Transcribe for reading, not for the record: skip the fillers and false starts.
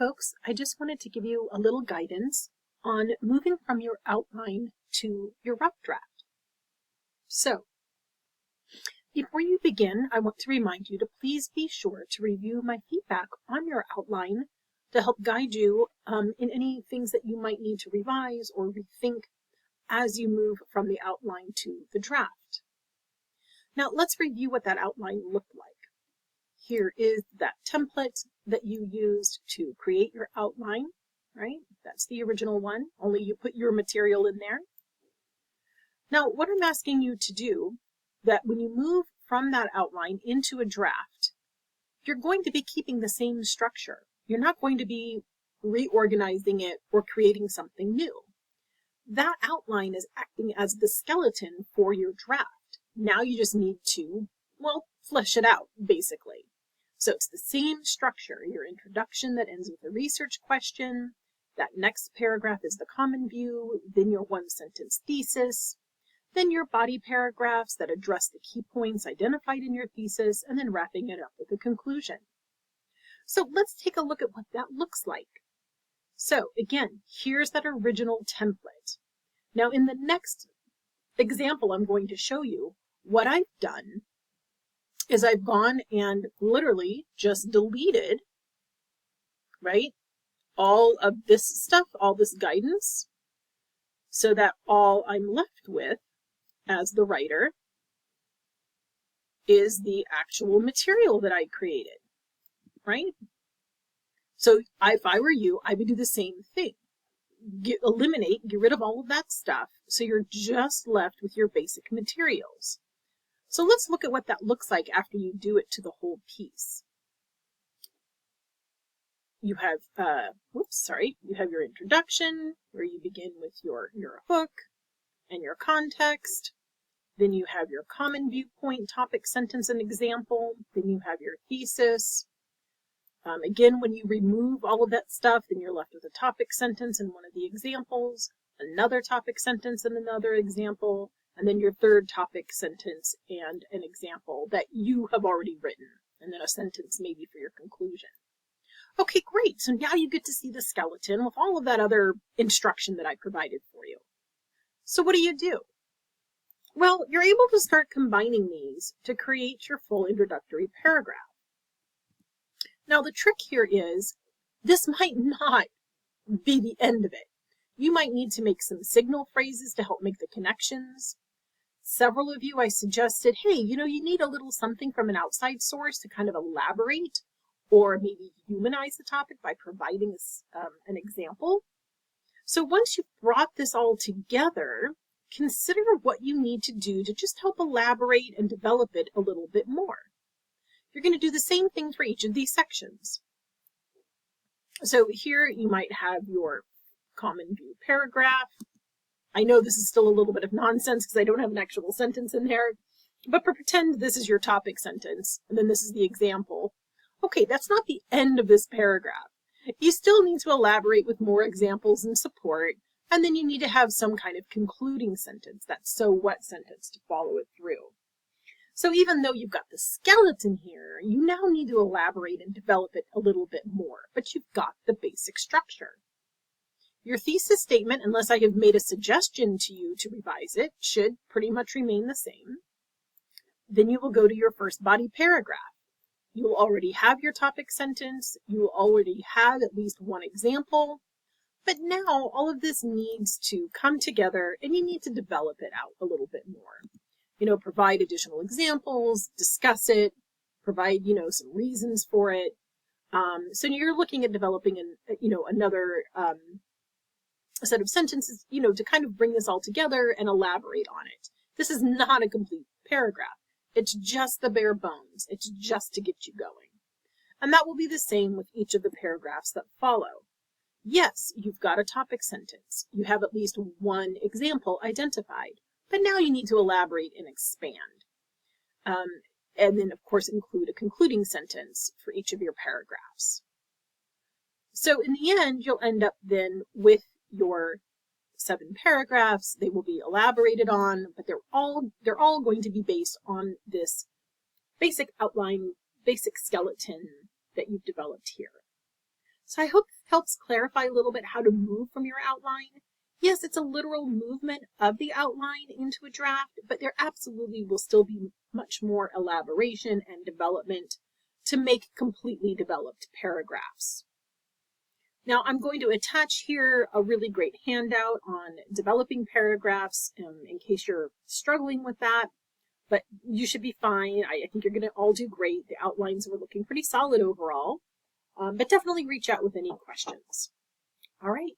folks, I just wanted to give you a little guidance on moving from your outline to your rough draft. So, before you begin, I want to remind you to please be sure to review my feedback on your outline to help guide you in any things that you might need to revise or rethink as you move from the outline to the draft. Now, let's review what that outline looked like. Here is that template that you used to create your outline, right? That's the original one, only you put your material in there. Now, what I'm asking you to do, that when you move from that outline into a draft, you're going to be keeping the same structure. You're not going to be reorganizing it or creating something new. That outline is acting as the skeleton for your draft. Now you just need to, well, flesh it out, basically. So it's the same structure, your introduction that ends with a research question, that next paragraph is the common view, then your one-sentence thesis, then your body paragraphs that address the key points identified in your thesis, and then wrapping it up with a conclusion. So let's take a look at what that looks like. So again, here's that original template. Now in the next example I'm going to show you, what I've done is I've gone and literally just deleted, right, all of this stuff, all this guidance, so that all I'm left with as the writer is the actual material that I created, right? So if I were you, I would do the same thing. Get rid of all of that stuff, so you're just left with your basic materials. So let's look at what that looks like after you do it to the whole piece. You have, you have your introduction, where you begin with your hook and your context. Then you have your common viewpoint, topic, sentence, and example. Then you have your thesis. Again, when you remove all of that stuff, then you're left with a topic sentence and one of the examples, another topic sentence and another example, and then your third topic sentence and an example that you have already written, and then a sentence maybe for your conclusion. Okay, great. So now you get to see the skeleton with all of that other instruction that I provided for you. So what do? Well, you're able to start combining these to create your full introductory paragraph. Now the trick here is, this might not be the end of it. You might need to make some signal phrases to help make the connections. Several of you, I suggested, hey, you need a little something from an outside source to kind of elaborate or maybe humanize the topic by providing an example. So once you've brought this all together, consider what you need to do to just help elaborate and develop it a little bit more. You're going to do the same thing for each of these sections. So here you might have your common view paragraph. I know this is still a little bit of nonsense because I don't have an actual sentence in there, but pretend this is your topic sentence, and then this is the example. Okay, that's not the end of this paragraph. You still need to elaborate with more examples and support, and then you need to have some kind of concluding sentence, that so what sentence, to follow it through. So even though you've got the skeleton here, you now need to elaborate and develop it a little bit more, but you've got the basic structure. Your thesis statement, unless I have made a suggestion to you to revise it, should pretty much remain the same. Then you will go to your first body paragraph. You will already have your topic sentence. You will already have at least one example. But now all of this needs to come together and you need to develop it out a little bit more. Provide additional examples, discuss it, provide, some reasons for it. So you're looking at developing another set of sentences, to kind of bring this all together and elaborate on it. This is not a complete paragraph. It's just the bare bones. It's just to get you going. And that will be the same with each of the paragraphs that follow. Yes, you've got a topic sentence. You have at least one example identified, but now you need to elaborate and expand. And then, of course, include a concluding sentence for each of your paragraphs. So in the end, you'll end up then with your 7 paragraphs. They will be elaborated on, but they're all going to be based on this basic outline, basic skeleton that you've developed here. So I hope this helps clarify a little bit how to move from your outline. Yes, it's a literal movement of the outline into a draft, but there absolutely will still be much more elaboration and development to make completely developed paragraphs. Now I'm going to attach here a really great handout on developing paragraphs in case you're struggling with that, but you should be fine. I think you're going to all do great. The outlines were looking pretty solid overall, but definitely reach out with any questions. All right,